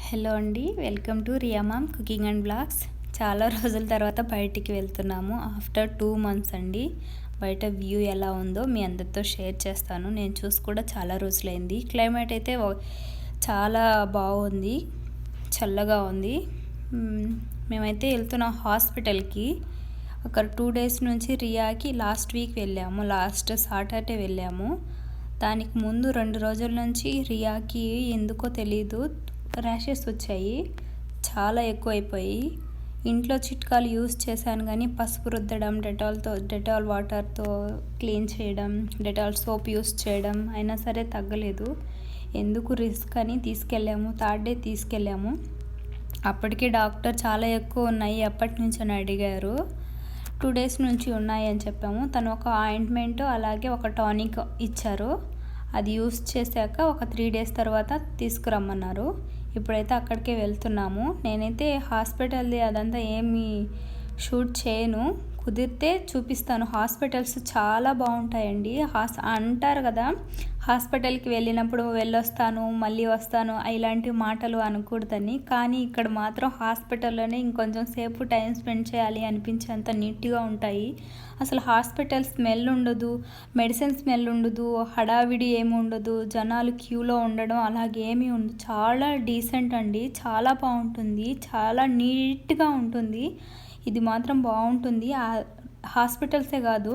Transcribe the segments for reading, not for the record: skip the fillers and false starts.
Hello అండి, welcome to Riya mom cooking and blogs. చాలా రోజుల తర్వాత బయటికి వెళ్తున్నాము. ఆఫ్టర్ 2 months అండి. బయట వ్యూ ఎలా ఉందో మీ అందరితో షేర్ చేస్తాను. నేను చూసి కూడా చాలా రోజులైంది. క్లైమేట్ అయితే చాలా బాగుంది, చల్లగా ఉంది. మేమైతే వెళ్తున్నాం హాస్పిటల్కి. ఒక 2 days నుంచి రియాకి లాస్ట్ వీక్ వెళ్ళాము, లాస్ట్ సాటర్డే వెళ్ళాము. దానికి ముందు 2 రోజుల నుంచి రియాకి ఎందుకో తెలీదు ర్యాషెస్ వచ్చాయి, చాలా ఎక్కువైపోయి. ఇంట్లో చిట్కాలు యూస్ చేశాను కానీ పసుపు రుద్దడం, డెటాల్ వాటర్తో క్లీన్ చేయడం, డెటాల్ సోప్ యూస్ చేయడం అయినా సరే తగ్గలేదు. ఎందుకు రిస్క్ అని తీసుకెళ్ళాము. 3rd day తీసుకెళ్ళాము. అప్పటికి డాక్టర్ చాలా ఎక్కువ ఉన్నాయి ఎప్పటి నుంచి అని అడిగారు. 2 days నుంచి ఉన్నాయి అని చెప్పాము. తను ఒక ఆయింట్మెంట్ అలాగే ఒక టానిక్ ఇచ్చారు. అది యూస్ చేశాక ఒక 3 days తర్వాత తీసుకురమ్మన్నారు. ఇప్పుడైతే అక్కడికే వెళ్తున్నాము. నేనైతే హాస్పిటల్ది అదంతా ఏమి షూట్ చేయను, కుదిరితే చూపిస్తాను. హాస్పిటల్స్ చాలా బాగుంటాయండి. అంటారు కదా, హాస్పిటల్కి వెళ్ళినప్పుడు వెళ్ళొస్తాను మళ్ళీ వస్తాను ఇలాంటి మాటలు అనకూడదని. కానీ ఇక్కడ మాత్రం హాస్పిటల్లోనే ఇంకొంచెం సేపు టైం స్పెండ్ చేయాలి అనిపించేంత నీట్గా ఉంటాయి. అసలు హాస్పిటల్ స్మెల్ ఉండదు, మెడిసిన్ స్మెల్ ఉండదు, హడావిడి ఏమి ఉండదు, జనాలు క్యూలో ఉండడం అలాగేమీ ఉండదు. చాలా డీసెంట్ అండి, చాలా బాగుంటుంది, చాలా నీట్గా ఉంటుంది. ఇది మాత్రం బాగుంటుంది. హాస్పిటల్సే కాదు,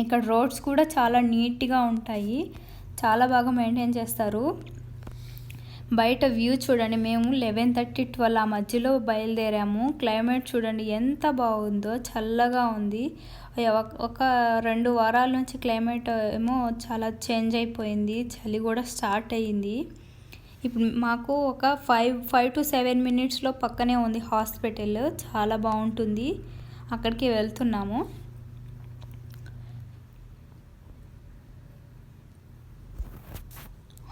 ఇక్కడ రోడ్స్ కూడా చాలా నీట్గా ఉంటాయి, చాలా బాగా మెయింటైన్ చేస్తారు. బయట వ్యూ చూడండి. మేము 11:30-12 ఆ మధ్యలో బయలుదేరాము. క్లైమేట్ చూడండి ఎంత బాగుందో, చల్లగా ఉంది. ఒక 2 వారాల నుంచి క్లైమేట్ ఏమో చాలా చేంజ్ అయిపోయింది, చలి కూడా స్టార్ట్ అయ్యింది. ఇప్పుడు మాకు ఒక 5 to 7 minutesలో పక్కనే ఉంది హాస్పిటల్, చాలా బాగుంటుంది. అక్కడికి వెళ్తున్నాము.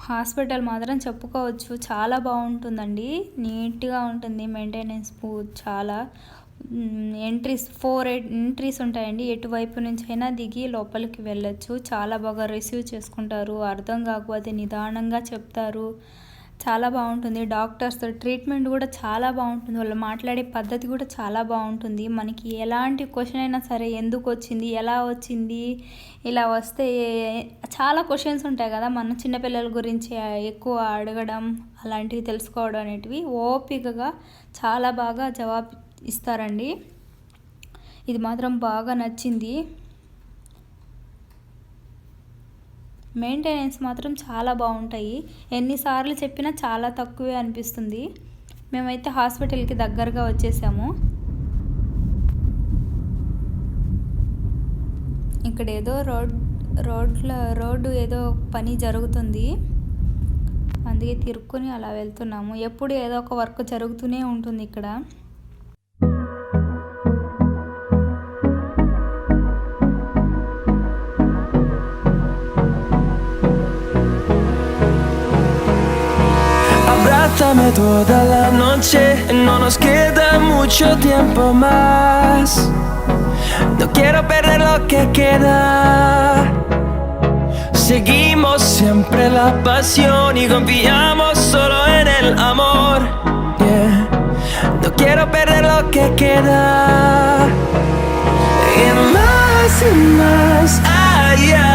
హాస్పిటల్ మాత్రం చెప్పుకోవచ్చు, చాలా బాగుంటుందండి, నీట్గా ఉంటుంది. మెయింటెనెన్స్ చాలా. ఎంట్రీస్ 4 ఎంట్రీస్ ఉంటాయండి. ఎటువైపు నుంచి అయినా దిగి లోపలికి వెళ్ళొచ్చు. చాలా బాగా రిసీవ్ చేసుకుంటారు. అర్థం కాకపోతే నిదానంగా చెప్తారు. చాలా బాగుంటుంది. డాక్టర్స్ ట్రీట్మెంట్ కూడా చాలా బాగుంటుంది. వాళ్ళు మాట్లాడే పద్ధతి కూడా చాలా బాగుంటుంది. మనకి ఎలాంటి క్వశ్చన్ అయినా సరే, ఎందుకు వచ్చింది, ఎలా వచ్చింది, ఇలా వస్తే చాలా క్వశ్చన్స్ ఉంటాయి కదా, మన చిన్నపిల్లల గురించి ఎక్కువ అడగడం, అలాంటివి తెలుసుకోవడం అనేటివి ఓపికగా చాలా బాగా జవాబు ఇస్తారండి. ఇది మాత్రం బాగా నచ్చింది. మెయింటెనెన్స్ మాత్రం చాలా బాగుంటాయి. ఎన్నిసార్లు చెప్పినా చాలా తక్కువే అనిపిస్తుంది. మేమైతే హాస్పిటల్కి దగ్గరగా వచ్చేసాము. ఇక్కడ ఏదో రోడ్డు ఏదో పని జరుగుతుంది, అందుకే తిరుక్కొని అలా వెళ్తున్నాము. ఎప్పుడు ఏదో ఒక వర్క్ జరుగుతూనే ఉంటుంది ఇక్కడ. Abrázame toda la noche, no nos queda mucho tiempo más. No quiero perder lo que queda. Seguimos siempre la pasión y confiamos solo en el amor. Yeah. No quiero perder lo que queda. Y más allá,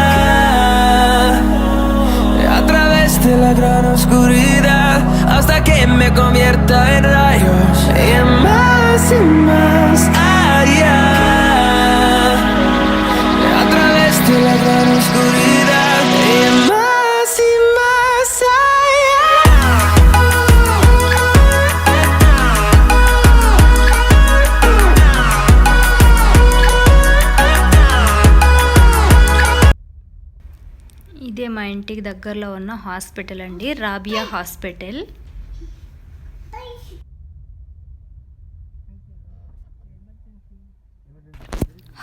a través de la gran oscuridad, hasta que me convierta en rayos. Y más allá, a través de la gran oscuridad. Y más allá. ఇదే మా ఇంటికి దగ్గరలో ఉన్న hospital అండి, Rabia hospital.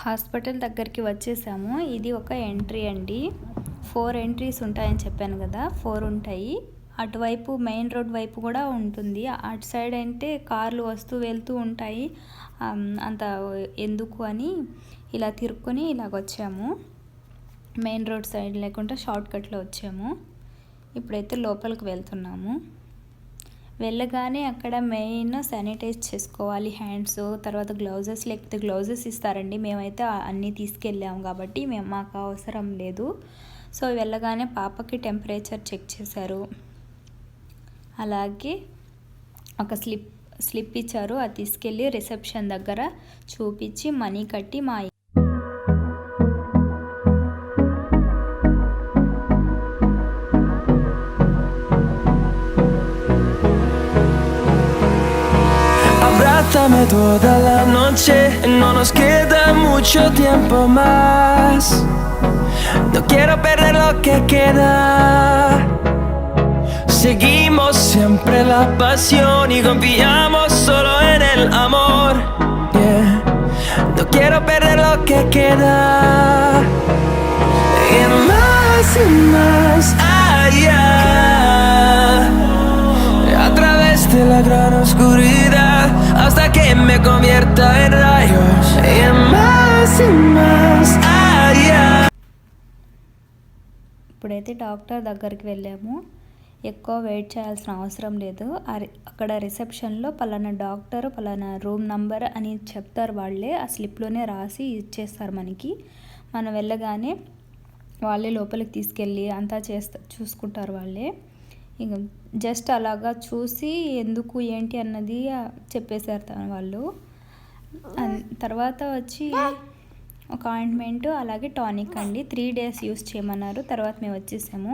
Hospital దగ్గరికి వచ్చేసాము. ఇది ఒక ఎంట్రీ అండి. 4 ఎంట్రీస్ ఉంటాయని చెప్పాను కదా, 4 ఉంటాయి. అటువైపు మెయిన్ రోడ్ వైపు కూడా ఉంటుంది. అటు సైడ్ అంటే కార్లు వస్తూ వెళ్తూ ఉంటాయి. అంత ఎందుకు అని ఇలా తిరుక్కొని ఇలాగొచ్చాము. మెయిన్ రోడ్ సైడ్ లేకుండా షార్ట్ కట్లో వచ్చాము. ఇప్పుడైతే లోపలికి వెళ్తున్నాము. వెళ్ళగానే అక్కడ మెయిన్ శానిటైజ్ చేసుకోవాలి హ్యాండ్స్, తర్వాత గ్లౌజెస్, లేకపోతే గ్లౌజెస్ ఇస్తారండి. మేమైతే అన్నీ తీసుకెళ్ళాము కాబట్టి మాకు అవసరం లేదు. సో వెళ్ళగానే పాపకి టెంపరేచర్ చెక్ చేశారు. అలాగే ఒక స్లిప్ ఇచ్చారు. అది తీసుకెళ్ళి రిసెప్షన్ దగ్గర చూపించి మనీ కట్టి మా Abrázame toda la noche, no nos queda mucho tiempo más. No quiero perder lo que queda. Seguimos siempre la pasión y confiamos solo en el amor. Yeah. No quiero perder lo que queda. Y más allá. A través de la gran oscuridad hasta que me convierta en rayos. Y más allá. ఇప్పుడైతే doctor దగ్గరికి వెళ్ళాము. ఎక్కువ wait చేయాల్సిన అవసరం లేదు. అక్కడ రిసెప్షన్లో పలానా doctor పలానా రూమ్ నంబర్ అని చెప్తారు వాళ్ళే. ఆ స్లిప్లోనే రాసి ఇచ్చేస్తారు మనకి. మనం వెళ్ళగానే వాళ్ళే లోపలికి తీసుకెళ్ళి అంతా చూసుకుంటారు వాళ్ళే. ఇంక జస్ట్ అలాగా చూసి ఎందుకు ఏంటి అన్నది చెప్పేశారు వాళ్ళు. తర్వాత వచ్చి ఒక ఆయింట్మెంట్ అలాగే టానిక్ అండి. 3 days యూస్ చేయమన్నారు. తర్వాత మేము వచ్చేసాము.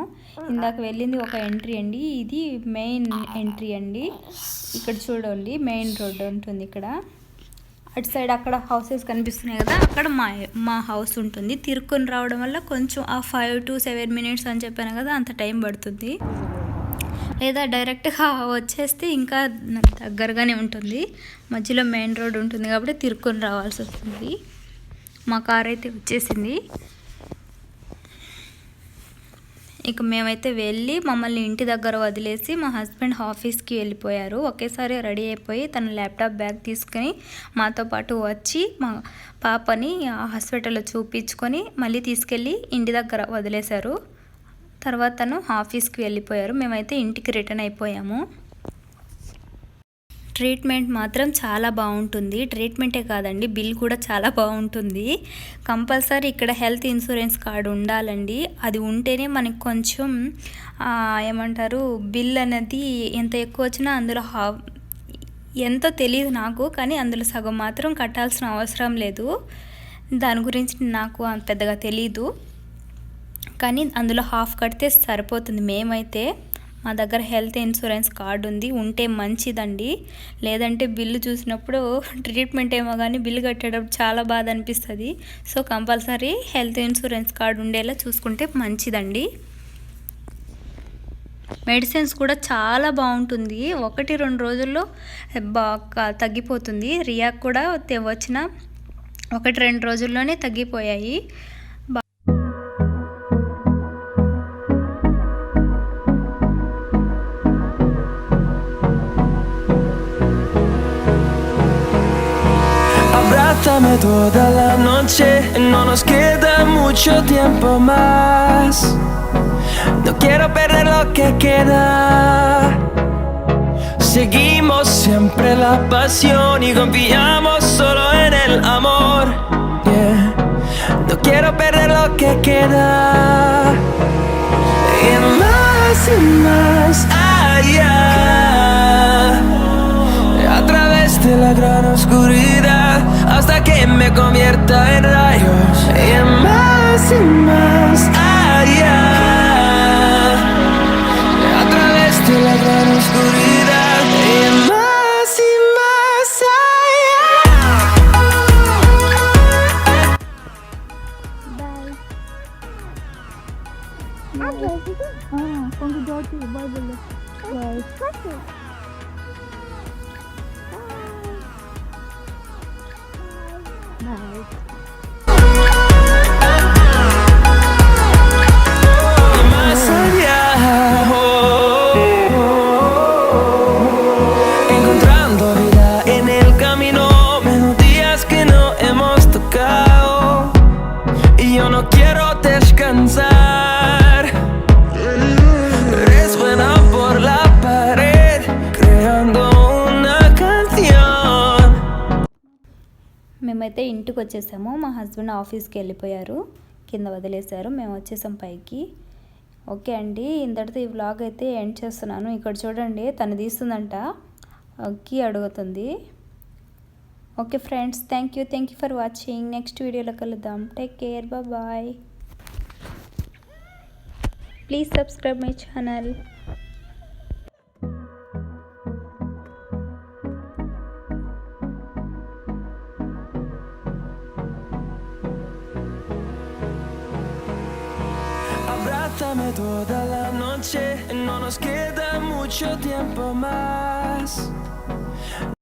ఇందాక వెళ్ళింది ఒక ఎంట్రీ అండి, ఇది మెయిన్ ఎంట్రీ అండి. ఇక్కడ చూడండి మెయిన్ రోడ్ ఉంటుంది. ఇక్కడ అటు సైడ్ అక్కడ హౌసెస్ కనిపిస్తున్నాయి కదా, అక్కడ మా హౌస్ ఉంటుంది. తిరుక్కొని రావడం వల్ల కొంచెం ఆ 5 to 7 minutes అని చెప్పాను కదా, అంత టైం పడుతుంది. లేదా డైరెక్ట్గా వచ్చేస్తే ఇంకా దగ్గరగానే ఉంటుంది. మధ్యలో మెయిన్ రోడ్ ఉంటుంది కాబట్టి తిరుక్కొని రావాల్సి వస్తుంది. మా కార్ అయితే వచ్చేసింది. ఇక మేమైతే వెళ్ళి మమ్మల్ని ఇంటి దగ్గర వదిలేసి మా హస్బెండ్ ఆఫీస్కి వెళ్ళిపోయారు. ఒకేసారి రెడీ అయిపోయి తన ల్యాప్టాప్ బ్యాగ్ తీసుకొని మాతో పాటు వచ్చి మా పాపని హాస్పిటల్లో చూపించుకొని మళ్ళీ తీసుకెళ్ళి ఇంటి దగ్గర వదిలేశారు. తర్వాత తను ఆఫీస్కి వెళ్ళిపోయారు. మేమైతే ఇంటికి రిటర్న్ అయిపోయాము. ట్రీట్మెంట్ మాత్రం చాలా బాగుంటుంది. ట్రీట్మెంటే కాదండి, బిల్ కూడా చాలా బాగుంటుంది. కంపల్సరీ ఇక్కడ హెల్త్ ఇన్సూరెన్స్ కార్డు ఉండాలండి. అది ఉంటేనే మనకి కొంచెం ఏమంటారు బిల్ అనేది ఎంత ఎక్కువ వచ్చినా అందులో ఎంతో తెలియదు నాకు, కానీ అందులో సగం మాత్రం కట్టాల్సిన అవసరం లేదు. దాని గురించి నాకు పెద్దగా తెలీదు, కానీ అందులో హాఫ్ కడితే సరిపోతుంది. మేమైతే మా దగ్గర హెల్త్ ఇన్సూరెన్స్ కార్డు ఉంది, ఉంటే మంచిదండి. లేదంటే బిల్లు చూసినప్పుడు ట్రీట్మెంట్ ఏమో కానీ బిల్లు కట్టేటప్పుడు చాలా బాధ అనిపిస్తుంది. So compulsory health insurance card ఉండేలా చూసుకుంటే మంచిదండి. మెడిసిన్స్ కూడా చాలా బాగుంటుంది. 1-2 రోజుల్లో తగ్గిపోతుంది. రియాక్ కూడా వచ్చిన 1-2 రోజుల్లోనే తగ్గిపోయాయి. Abrázame toda la noche, no nos queda mucho tiempo más. No quiero perder lo que queda. Seguimos siempre la pasión y confiamos solo en el amor. Yeah. No quiero perder lo que queda. Y más allá. A través de la gran oscuridad hasta que me convierta en rayos. Y más allá. A través de la gran oscuridad y más allá. Más allá, encontrando vida en el camino, melodías que no hemos tocado, y yo no quiero descansar. Resuena por la pared, creo మేమైతే ఇంటికి వచ్చేసాము. మా husband ఆఫీస్కి వెళ్ళిపోయారు, కింద వదిలేశారు. మేము వచ్చేసాం పైకి. ఓకే అండి, ఇంతటితో ఈ వ్లాగ్ అయితే ఎండ్ చేస్తున్నాను. ఇక్కడ చూడండి, తను తీస్తుందంట, కీ అడుగుతుంది. Okay friends, thank you for watching. Next వీడియోలో కలుద్దాం. Take care, bye. Please subscribe my channel. Abrázame toda la noche, no nos queda mucho tiempo más.